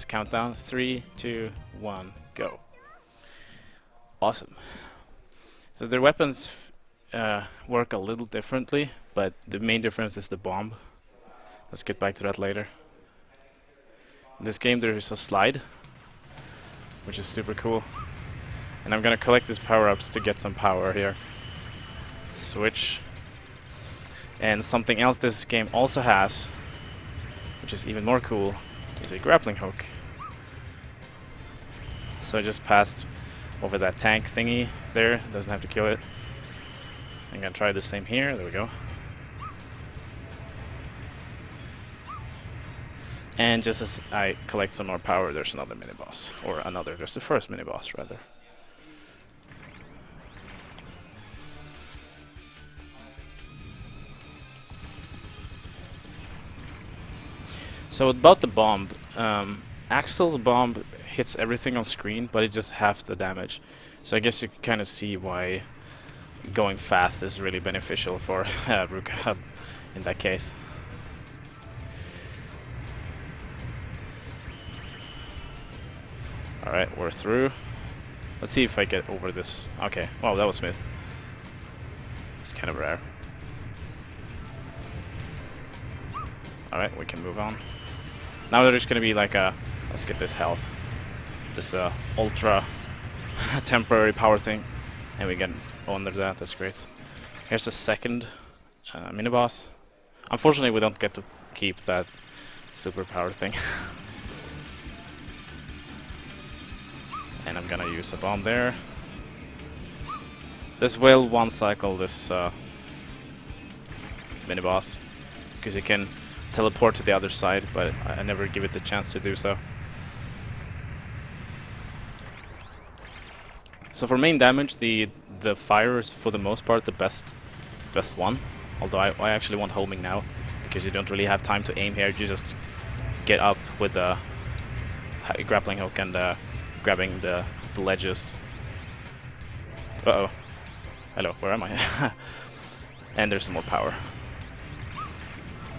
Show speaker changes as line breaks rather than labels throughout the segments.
countdown. 3, 2, 1, go. Awesome. So their weapons work a little differently, but the main difference is the bomb. Let's get back to that later. In this game there is a slide, which is super cool. And I'm gonna collect these power-ups to get some power here. Switch. And something else this game also has, which is even more cool, is a grappling hook. So I just passed over that tank thingy there, doesn't have to kill it. I'm gonna try the same here, there we go. And just as I collect some more power, there's another mini-boss. Or another, there's the first mini-boss rather. So about the bomb, Axel's bomb hits everything on screen, but it just half the damage. So I guess you can kind of see why going fast is really beneficial for Ruka in that case. Alright, we're through. Let's see if I get over this. Okay, wow, that was smooth. It's kind of rare. Alright, we can move on. Now there's gonna be like a... Let's get this health. This ultra temporary power thing. And we get under that, that's great. Here's the second mini-boss. Unfortunately we don't get to keep that super power thing. And I'm gonna use a bomb there. This will one-cycle this mini-boss, because you can teleport to the other side, but I never give it the chance to do so. So for main damage, the fire is for the most part the best one. Although I actually want homing now, because you don't really have time to aim here. You just get up with the grappling hook and grabbing the ledges. Uh-oh. Hello, where am I? And there's some more power.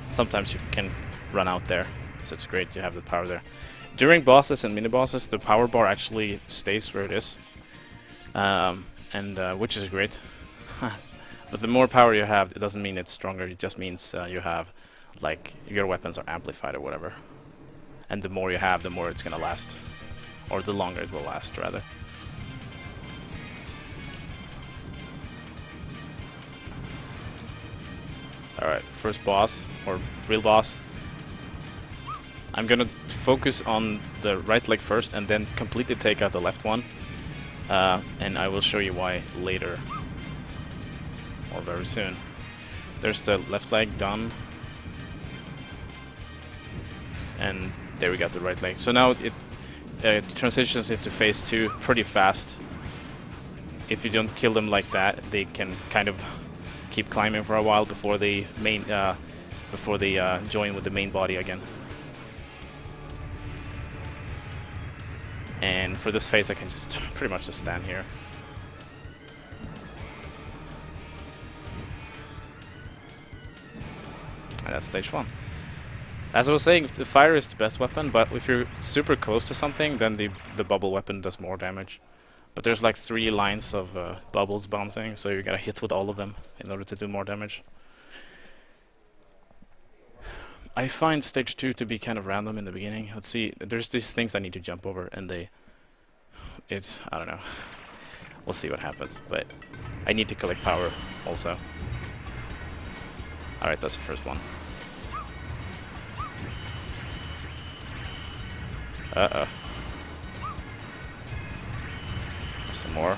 Sometimes you can run out there, so it's great to have the power there. During bosses and mini-bosses, the power bar actually stays where it is, which is great. But the more power you have, it doesn't mean it's stronger, it just means you have, like, your weapons are amplified or whatever. And the more you have, the more it's gonna last. Or the longer it will last, rather. Alright, first boss, or real boss. I'm gonna focus on the right leg first and then completely take out the left one. And I will show you why later. Or very soon. There's the left leg done. And there we got the right leg. So now it transitions into phase 2 pretty fast. If you don't kill them like that, they can kind of keep climbing for a while before they join with the main body again. And for this phase I can just pretty much just stand here. And that's stage 1. As I was saying, the fire is the best weapon, but if you're super close to something, then the bubble weapon does more damage. But there's like 3 lines of bubbles bouncing, so you gotta hit with all of them in order to do more damage. I find stage 2 to be kind of random in the beginning. Let's see, there's these things I need to jump over, and I don't know. We'll see what happens, but I need to collect power also. Alright, that's the first one. Uh-oh. There's some more.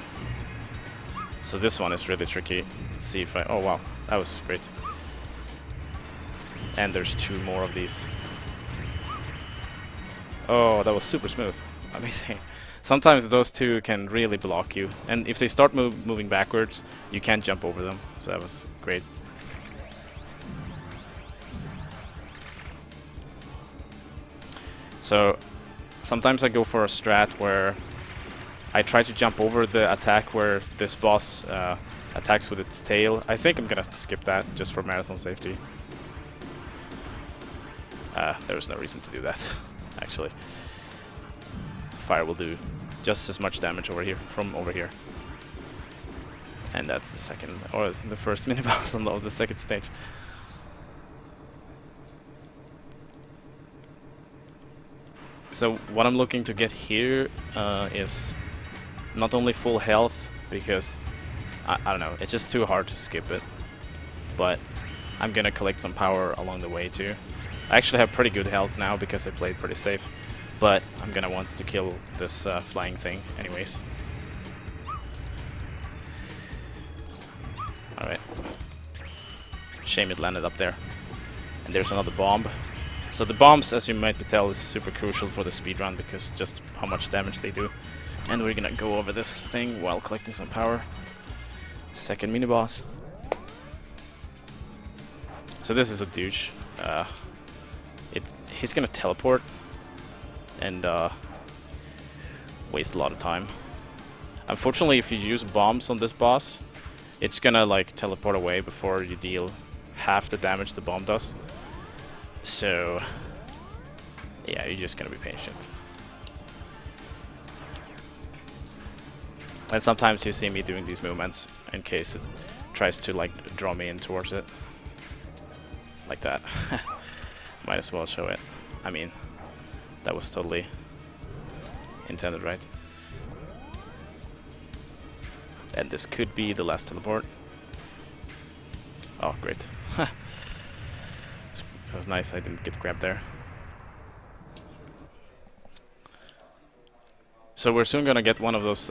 So this one is really tricky. Let's see if oh wow, that was great. And there's 2 more of these. Oh, that was super smooth. Amazing. Sometimes those 2 can really block you. And if they start moving backwards, you can't jump over them. So that was great. So sometimes I go for a strat where I try to jump over the attack where this boss attacks with its tail. I think I'm gonna skip that just for marathon safety. There's no reason to do that, actually. fire will do just as much damage over here from over here. And that's the second, or the first mini boss on the second stage. So what I'm looking to get here is not only full health, because I don't know, it's just too hard to skip it, but I'm gonna collect some power along the way too. I actually have pretty good health now because I played pretty safe, but I'm gonna want to kill this flying thing anyways. Alright. Shame it landed up there. And there's another bomb. So the bombs, as you might tell, is super crucial for the speedrun because just how much damage they do. And we're gonna go over this thing while collecting some power. Second mini boss. So this is a douche. He's gonna teleport and waste a lot of time. Unfortunately, if you use bombs on this boss, it's gonna like teleport away before you deal half the damage the bomb does. So yeah, you're just gonna be patient. And sometimes you see me doing these movements in case it tries to like draw me in towards it. Like that. Might as well show it. I mean, that was totally intended, right? And this could be the last teleport. Oh, great. That was nice, I didn't get grabbed there. So we're soon gonna get one of those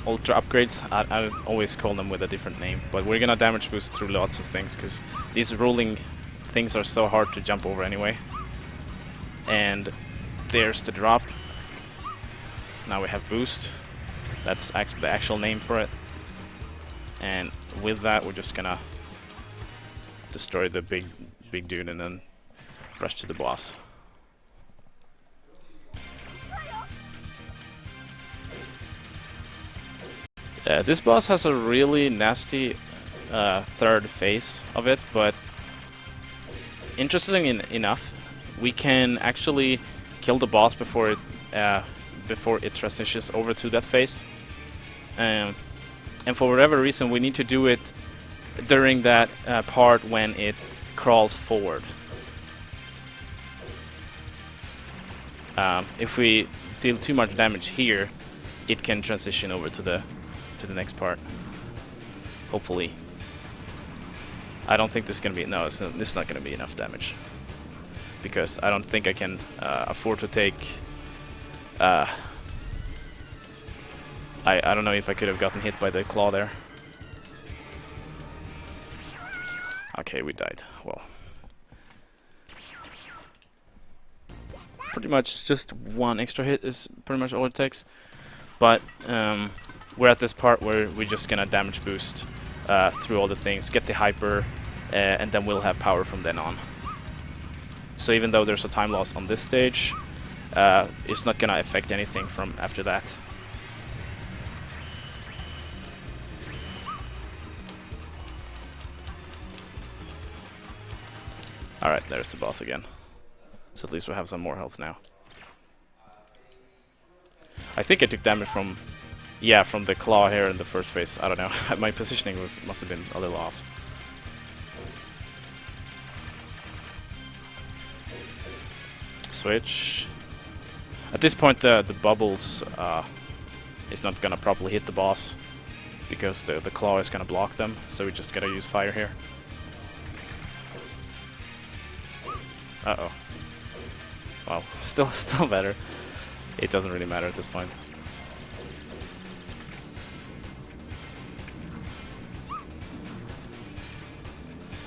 ultra upgrades. I always call them with a different name, but we're gonna damage boost through lots of things because these rolling things are so hard to jump over anyway. And there's the drop. Now we have boost. That's the actual name for it. And with that, we're just gonna destroy the big dude and then rush to the boss. This boss has a really nasty third phase of it, but interestingly enough, we can actually kill the boss before it transitions over to that phase. And for whatever reason, we need to do it during that part when it crawls forward. If we deal too much damage here, it can transition over to the next part. Hopefully. I don't think this is gonna be this is not gonna be enough damage because I don't think I can afford to take. I don't know if I could have gotten hit by the claw there. Okay, we died. Well, pretty much just one extra hit is pretty much all it takes. But we're at this part where we're just gonna damage boost through all the things, get the hyper, and then we'll have power from then on. So even though there's a time loss on this stage, it's not gonna affect anything from after that. Alright, there's the boss again. So at least we have some more health now. I think I took damage from the claw here in the first phase. I don't know. My positioning must have been a little off. Switch. At this point, the bubbles is not gonna properly hit the boss because the claw is gonna block them. So we just gotta use fire here. Uh-oh. Well, still better. It doesn't really matter at this point.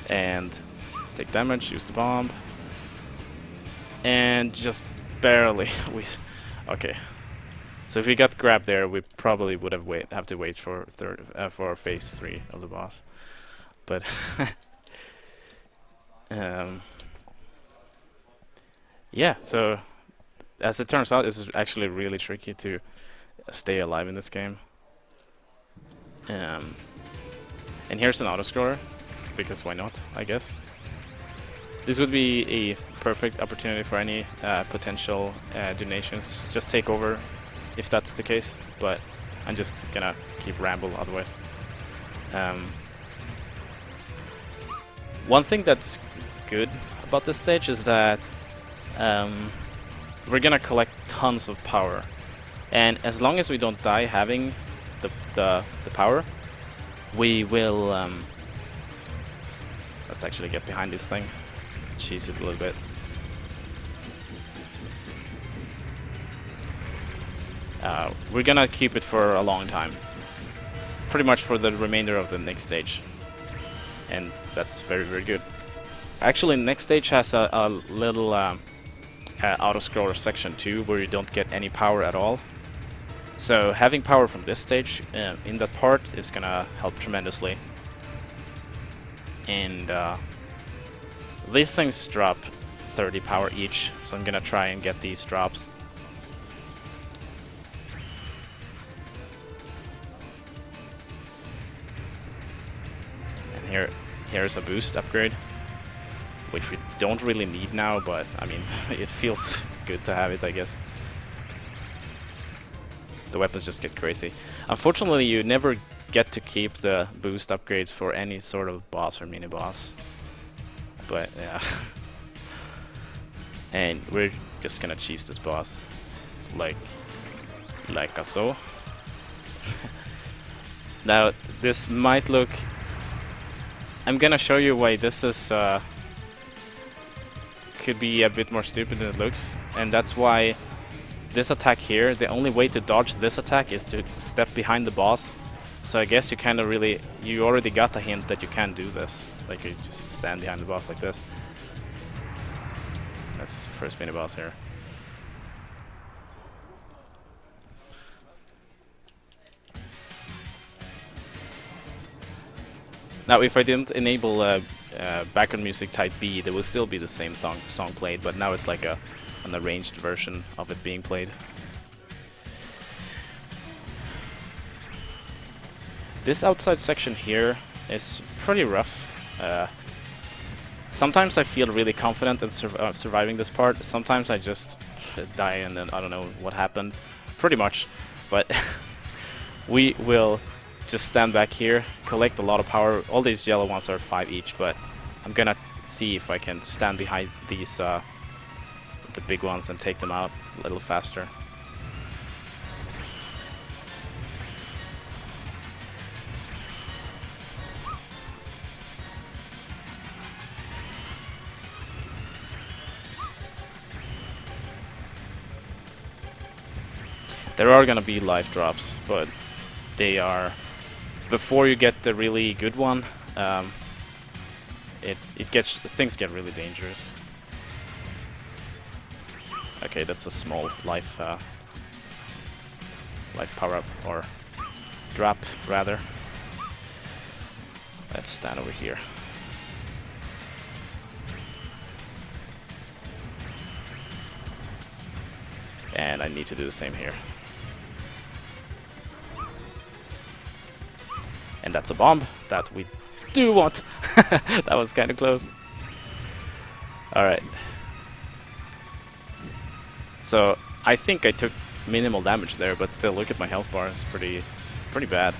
And take damage, use the bomb. And just barely okay. So if we got grabbed there, we probably would have to wait for phase 3 of the boss. But yeah, so as it turns out, it's actually really tricky to stay alive in this game. And here's an autoscorer, because why not, I guess. This would be a perfect opportunity for any potential donations. Just take over if that's the case, but I'm just gonna keep ramble otherwise. One thing that's good about this stage is that we're gonna collect tons of power, and as long as we don't die having the power, we will. Let's actually get behind this thing, cheese it a little bit. We're gonna keep it for a long time, pretty much for the remainder of the next stage, and that's very, very good. Actually, next stage has a little auto-scroller section too, where you don't get any power at all. So having power from this stage in that part is gonna help tremendously. And these things drop 30 power each, so I'm gonna try and get these drops. And here's a boost upgrade, which we don't really need now, but I mean, it feels good to have it, I guess. The weapons just get crazy. Unfortunately, you never get to keep the boost upgrades for any sort of boss or mini boss. But yeah. And we're just gonna cheese this boss. Like so. Now, this might look... I'm gonna show you why this is could be a bit more stupid than it looks, and that's why this attack here, the only way to dodge this attack is to step behind the boss. So I guess you kind of really, you already got the hint that you can't do this. Like, you just stand behind the boss like this. That's the first mini boss here. Now, if I didn't enable background music type B, there would still be the same song played, but now it's like an arranged version of it being played. This outside section here is pretty rough. Sometimes I feel really confident in surviving this part. Sometimes I just die and then I don't know what happened. Pretty much. But we will just stand back here, collect a lot of power. All these yellow ones are 5 each, but I'm gonna see if I can stand behind these the big ones and take them out a little faster. There are gonna be life drops, but they are before you get the really good one. Things get really dangerous. Okay, that's a small life power up, or drop rather. Let's stand over here. And I need to do the same here. And that's a bomb that we do want. That was kind of close. Alright. So, I think I took minimal damage there, but still, look at my health bar. It's pretty bad.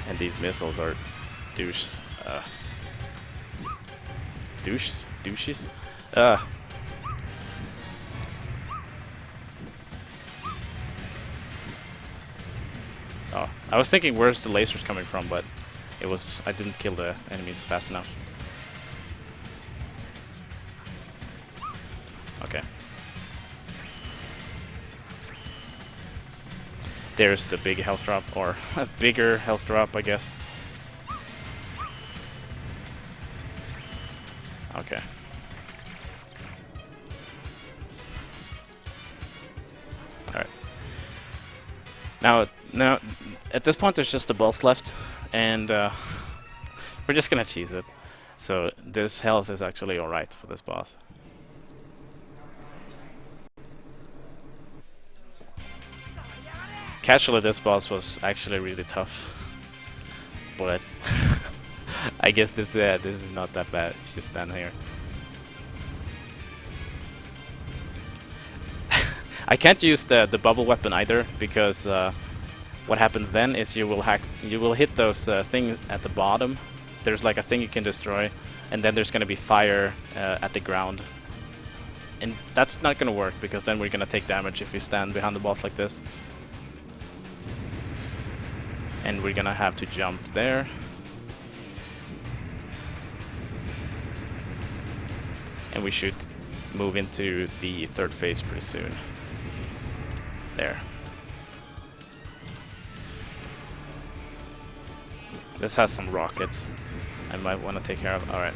And these missiles are douches. Douches? Oh, I was thinking where's the lasers coming from, but I didn't kill the enemies fast enough. Okay. There's the big health drop, or a bigger health drop, I guess. Okay. Alright. Now, at this point there's just a boss left, and we're just gonna cheese it. So this health is actually alright for this boss. Casually, this boss was actually really tough, but I guess this is not that bad. Just stand here. I can't use the bubble weapon either because what happens then is you will hit those thing at the bottom. There's like a thing you can destroy, and then there's gonna be fire at the ground, and that's not gonna work because then we're gonna take damage if we stand behind the boss like this, and we're gonna have to jump there. And we should move into the third phase pretty soon. There. This has some rockets I might want to take care of. Alright.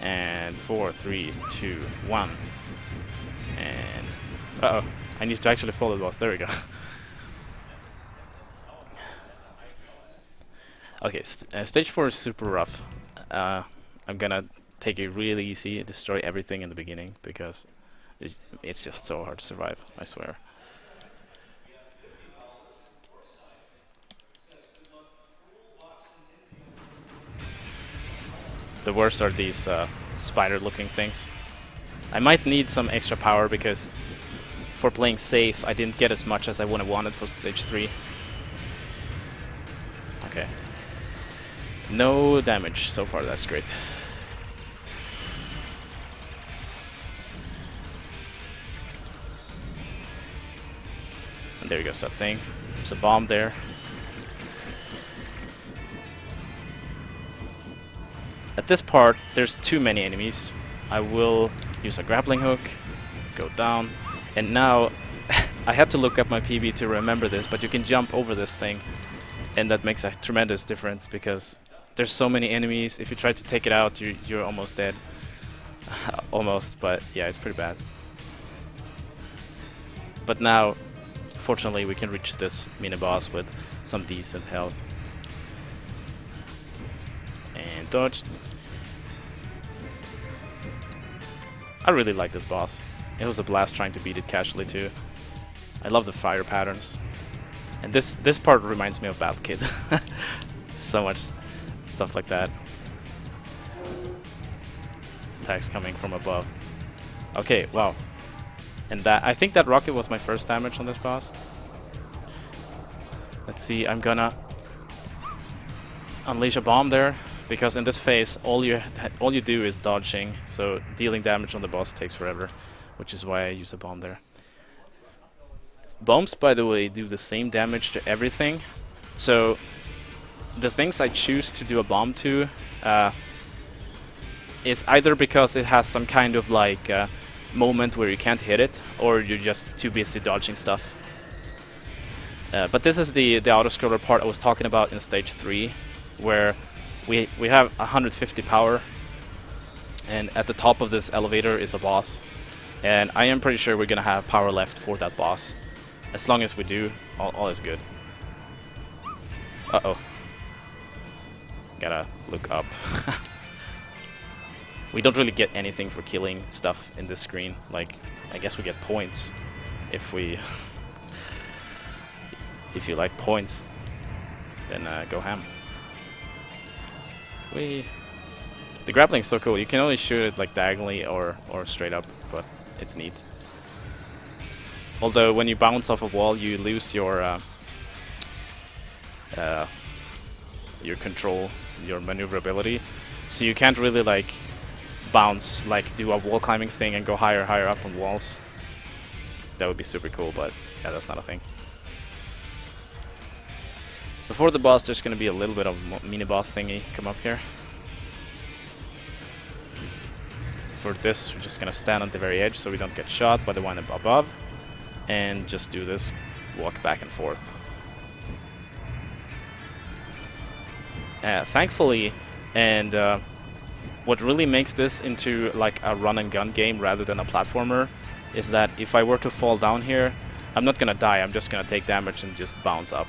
And 4, 3, 2, 1. And uh-oh, I need to actually follow the boss. There we go. Okay, stage 4 is super rough. I'm gonna take it really easy, destroy everything in the beginning because it's just so hard to survive, I swear. The worst are these spider-looking things. I might need some extra power because for playing safe, I didn't get as much as I would have wanted for stage 3. Okay. No damage so far, that's great. And there goes that thing. There's a bomb there. At this part, there's too many enemies. I will use a grappling hook, go down, and now I had to look up my PB to remember this, but you can jump over this thing, and that makes a tremendous difference because there's so many enemies. If you try to take it out, you're almost dead. Almost, but yeah, it's pretty bad. But now, fortunately, we can reach this mini-boss with some decent health. And dodge. I really like this boss. It was a blast trying to beat it casually too. I love the fire patterns. And this part reminds me of Battle Kid. So much stuff like that. Attacks coming from above. Okay, wow. And that, I think that rocket was my first damage on this boss. Let's see, I'm gonna unleash a bomb there, because in this phase all you do is dodging, so dealing damage on the boss takes forever, which is why I use a bomb there. Bombs, by the way, do the same damage to everything, so the things I choose to do a bomb to is either because it has some kind of like moment where you can't hit it, or you're just too busy dodging stuff. But this is the auto-scroller part I was talking about in stage 3, where we have 150 power, and at the top of this elevator is a boss, and I am pretty sure we're gonna have power left for that boss. As long as we do, all is good. Uh-oh. Gotta look up. We don't really get anything for killing stuff in this screen. Like, I guess we get points if we... if you like points, then go ham. The grappling is so cool. You can only shoot it like diagonally or straight up, but it's neat. Although when you bounce off a wall, you lose your control, your maneuverability. So you can't really like bounce, like do a wall climbing thing and go higher up on walls. That would be super cool, but yeah, that's not a thing. Before the boss, there's going to be a little bit of mini-boss thingy come up here. For this, we're just going to stand on the very edge so we don't get shot by the one above. And just do this, walk back and forth. Thankfully, and what really makes this into like a run-and-gun game rather than a platformer is that if I were to fall down here, I'm not going to die, I'm just going to take damage and just bounce up.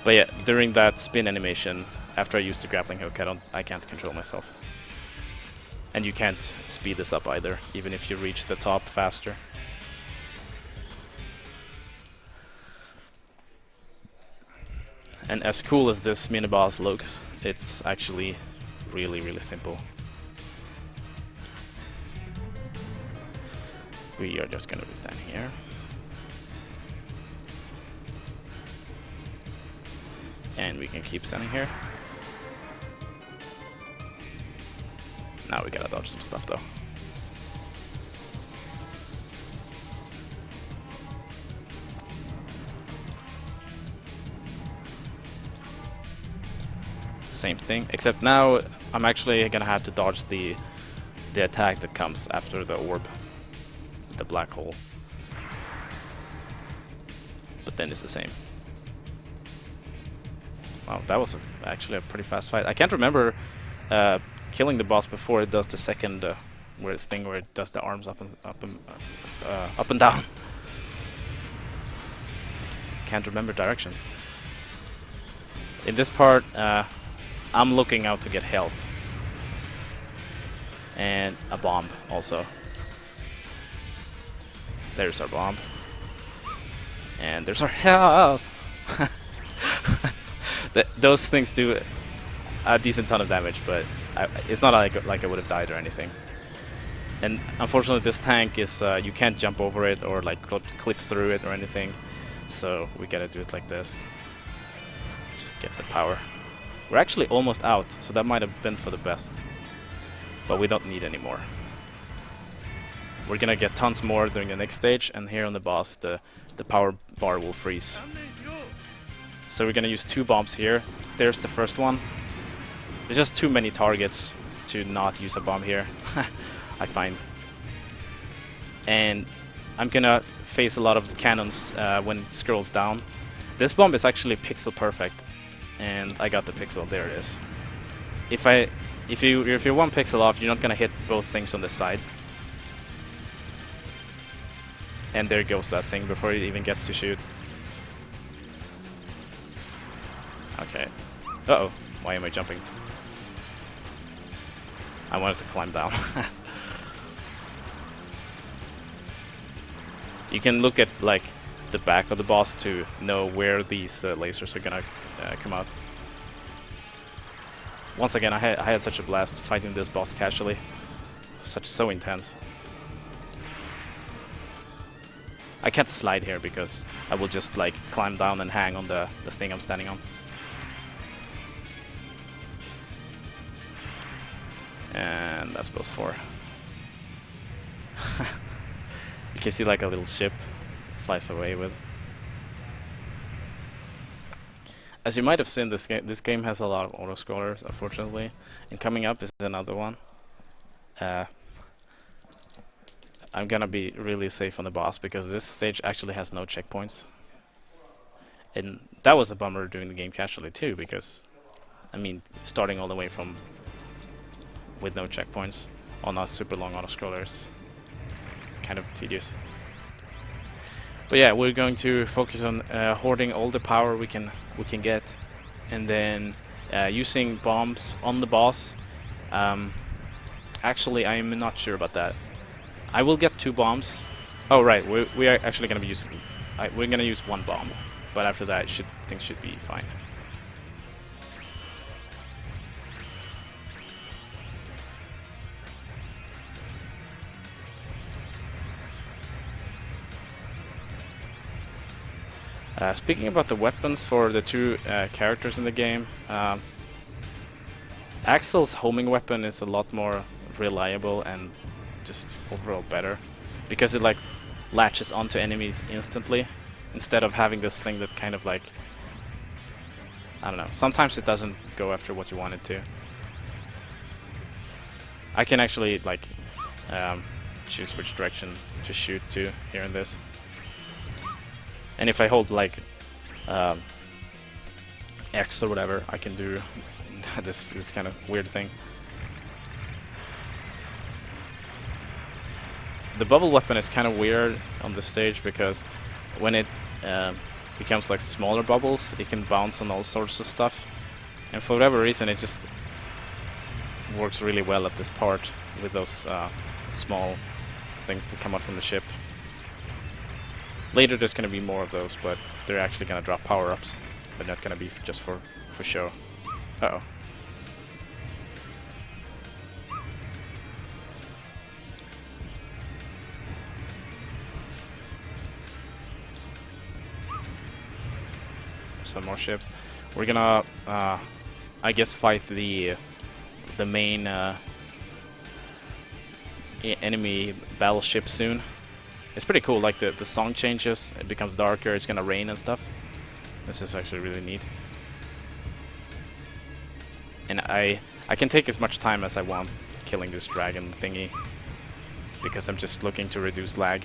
But yeah, during that spin animation, after I use the grappling hook, I can't control myself. And you can't speed this up either, even if you reach the top faster. And as cool as this mini-boss looks, it's actually really, really simple. We are just gonna be standing here. And we can keep standing here. Now we gotta dodge some stuff though. Same thing, except now I'm actually gonna have to dodge the attack that comes after the orb, the black hole. But then it's the same. Wow, that was actually a pretty fast fight. I can't remember killing the boss before it does the second where it does the arms up and down. Can't remember directions. In this part, I'm looking out to get health and a bomb also. There's our bomb, and there's our health. Those things do a decent ton of damage, but it's not like I would have died or anything. And unfortunately, this tank is you can't jump over it or like clip through it or anything, so we gotta do it like this. Just get the power. We're actually almost out, so that might have been for the best, but we don't need any more. We're gonna get tons more during the next stage, and here on the boss, the power bar will freeze. So we're gonna use 2 bombs here. There's the first one. There's just too many targets to not use a bomb here, I find. And I'm gonna face a lot of the cannons when it scrolls down. This bomb is actually pixel perfect, and I got the pixel. There it is. If you're 1 pixel off, you're not gonna hit both things on the side. And there goes that thing before it even gets to shoot. Okay. Uh-oh. Why am I jumping? I wanted to climb down. You can look at like the back of the boss to know where these lasers are gonna come out. Once again, I had such a blast fighting this boss casually. So intense. I can't slide here because I will just like climb down and hang on the thing I'm standing on. And that's boss 4. You can see like a little ship flies away with. As you might have seen, this game has a lot of auto-scrollers, unfortunately. And coming up is another one. I'm gonna be really safe on the boss because this stage actually has no checkpoints. And that was a bummer doing the game casually too, because I mean, starting all the way from with no checkpoints on a super long auto-scrollers, kind of tedious. But yeah, we're going to focus on hoarding all the power we can get, and then using bombs on the boss. Actually, I'm not sure about that. I will get 2 bombs. Oh right, we are actually going to be using. We're going to use 1 bomb, but after that, things should be fine. Speaking about the weapons for the 2 characters in the game, Axel's homing weapon is a lot more reliable and just overall better, because it like latches onto enemies instantly instead of having this thing that kind of like, I don't know, sometimes it doesn't go after what you want it to. I can actually like choose which direction to shoot to here in this. And if I hold like X or whatever, I can do this kind of weird thing. The bubble weapon is kind of weird on this stage because when it becomes like smaller bubbles, it can bounce on all sorts of stuff. And for whatever reason, it just works really well at this part with those small things that come out from the ship. Later there's going to be more of those, but they're actually going to drop power-ups. They're not going to be just for show. Uh-oh. Some more ships. We're gonna, I guess, fight the main enemy battleship soon. It's pretty cool. Like the song changes, it becomes darker. It's gonna rain and stuff. This is actually really neat. And I can take as much time as I want killing this dragon thingy, because I'm just looking to reduce lag.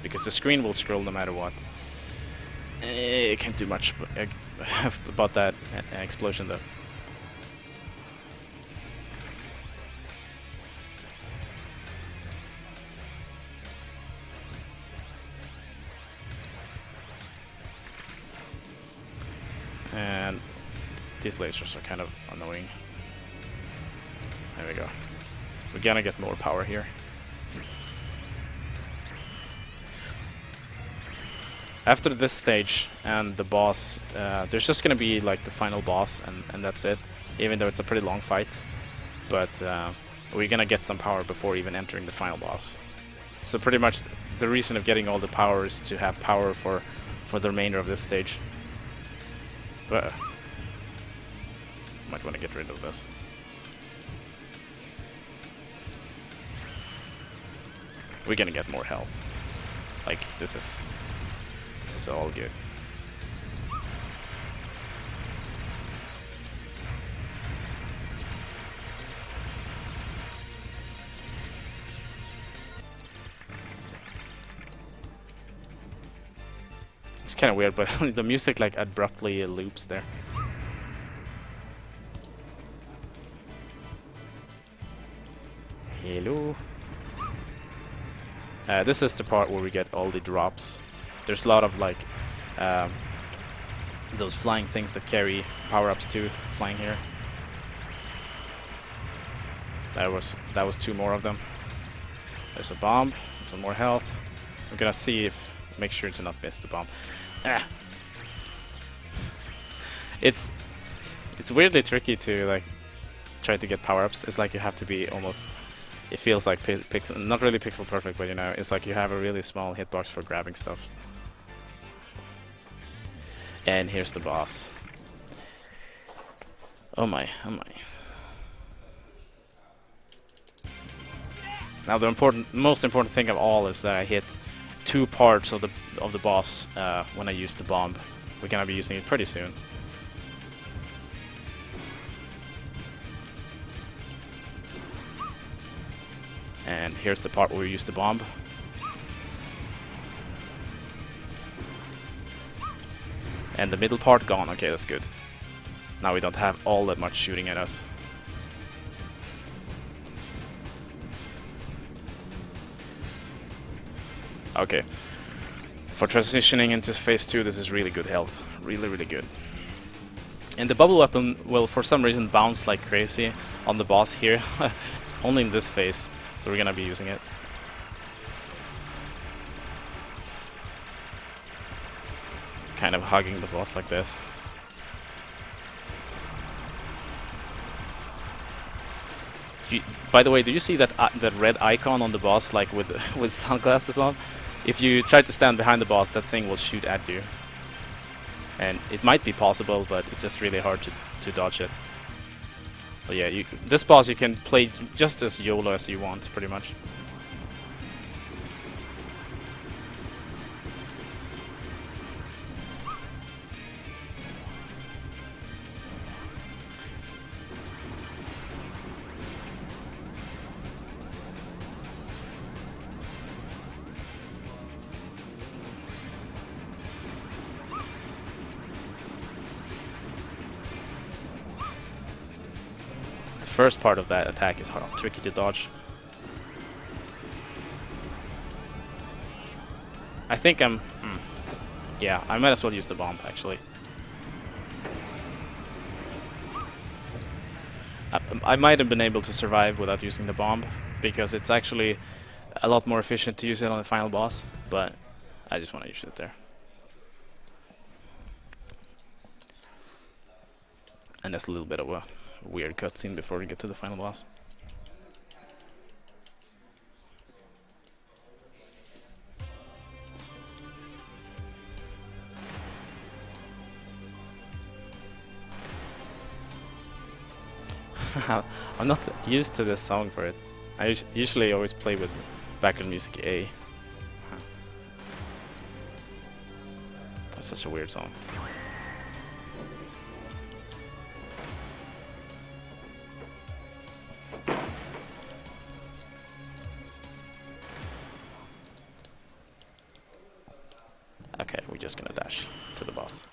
Because the screen will scroll no matter what. I can't do much about that explosion though. And these lasers are kind of annoying. There we go. We're gonna get more power here. After this stage and the boss, there's just gonna be like the final boss, and that's it. Even though it's a pretty long fight, but we're gonna get some power before even entering the final boss. So pretty much the reason of getting all the power is to have power for the remainder of this stage. But might want to get rid of this. We're gonna get more health. Like this is all good. It's kind of weird, but the music like abruptly loops there. Hello. This is the part where we get all the drops. There's a lot of like those flying things that carry power-ups too, flying here. That was two more of them. There's a bomb, some more health. We're gonna see if make sure to not miss the bomb. Ah. It's weirdly tricky to like try to get power-ups. It's like you have to be almost. It feels like pixel, not really pixel perfect, but you know, it's like you have a really small hitbox for grabbing stuff. And here's the boss. Oh my, oh my. Now the most important thing of all is that I hit 2 parts of the boss when I use the bomb. We're gonna be using it pretty soon. And here's the part where we use the bomb. And the middle part gone. Okay, that's good. Now we don't have all that much shooting at us. Okay. For transitioning into phase 2, this is really good health. Really, really good. And the bubble weapon will, for some reason, bounce like crazy on the boss here. It's only in this phase, so we're gonna be using it. Kind of hugging the boss like this. By the way, do you see that red icon on the boss, like with sunglasses on? If you try to stand behind the boss, that thing will shoot at you. And it might be possible, but it's just really hard to dodge it. But yeah, this boss you can play just as YOLO as you want, pretty much. The first part of that attack is tricky to dodge. I think I'm... yeah, I might as well use the bomb, actually. I might have been able to survive without using the bomb, because it's actually a lot more efficient to use it on the final boss, but I just want to use it there. And there's a little bit of a weird cutscene before we get to the final boss. I'm not used to this song for it. I usually always play with background music A. Huh. That's such a weird song. Okay, we're just gonna dash to the boss.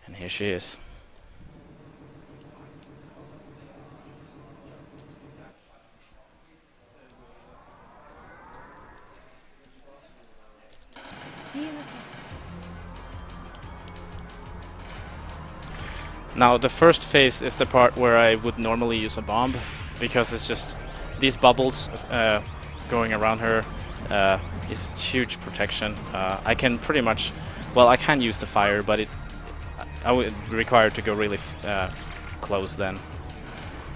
And here she is. Now the first phase is the part where I would normally use a bomb, because it's just these bubbles going around her is huge protection. I can pretty much, well, I can use the fire, but I would require to go really close then.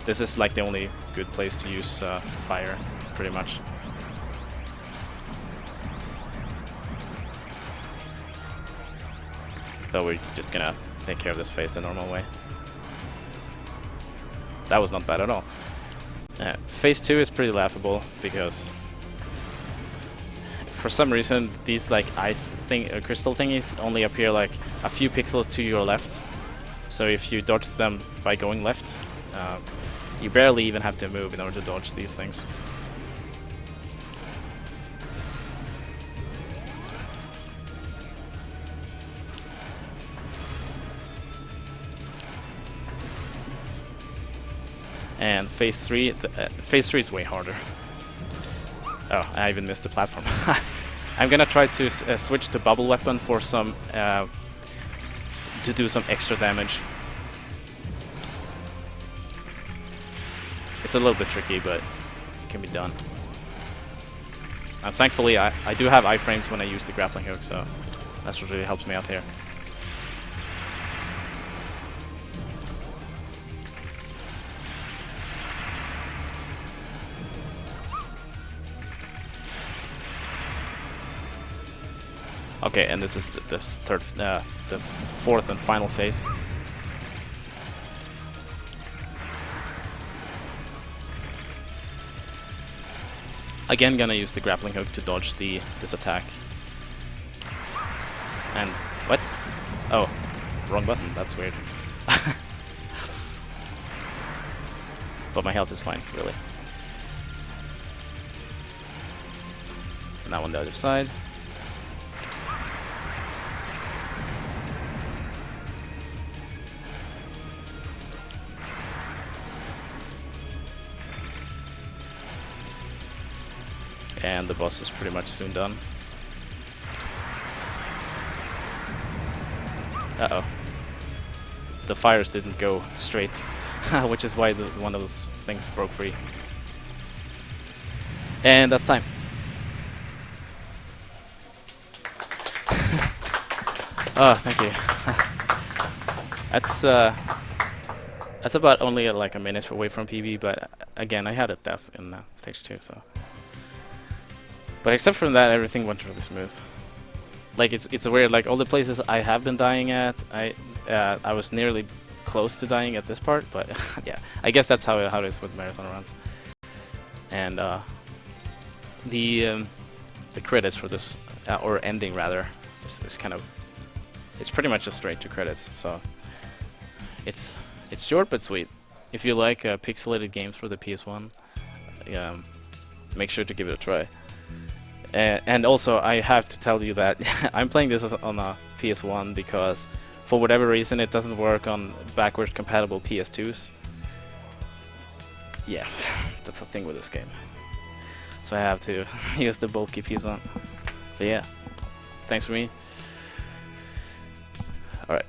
This is like the only good place to use fire, pretty much. So we're just gonna take care of this phase the normal way. That was not bad at all. Phase 2 is pretty laughable, because for some reason these like ice crystal thingies only appear like a few pixels to your left. So if you dodge them by going left, you barely even have to move in order to dodge these things. And phase 3 is way harder. Oh, I even missed the platform. I'm gonna try to switch to bubble weapon for some to do some extra damage. It's a little bit tricky, but it can be done. And thankfully, I do have iframes when I use the grappling hook, so that's what really helps me out here. Okay, and this is the fourth and final phase. Again, gonna use the grappling hook to dodge this attack. And what? Oh, wrong button. That's weird. But my health is fine, really. Now on the other side. And the boss is pretty much soon done. Uh-oh. The fires didn't go straight, which is why one of those things broke free. And that's time. Oh, thank you. That's about only like a minute away from PB, but again, I had a death in stage 2, so. But except from that, everything went really smooth. Like it's weird. Like all the places I have been dying at, I was nearly close to dying at this part. But yeah, I guess that's how it is with marathon runs. And the credits for this, or ending rather, is kind of, it's pretty much just straight to credits. So it's short but sweet. If you like pixelated games for the PS1, make sure to give it a try. And also, I have to tell you that I'm playing this on a PS1 because, for whatever reason, it doesn't work on backwards compatible PS2s. Yeah, that's the thing with this game. So I have to use the bulky PS1. But yeah, thanks for me. Alright.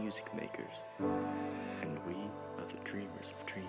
music makers, and we are the dreamers of dreams.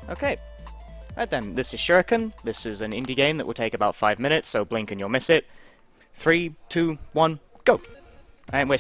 Okay. Right then, this is Shuriken. This is an indie game that will take about 5 minutes, so blink and you'll miss it. 3, 2, 1, go! And we're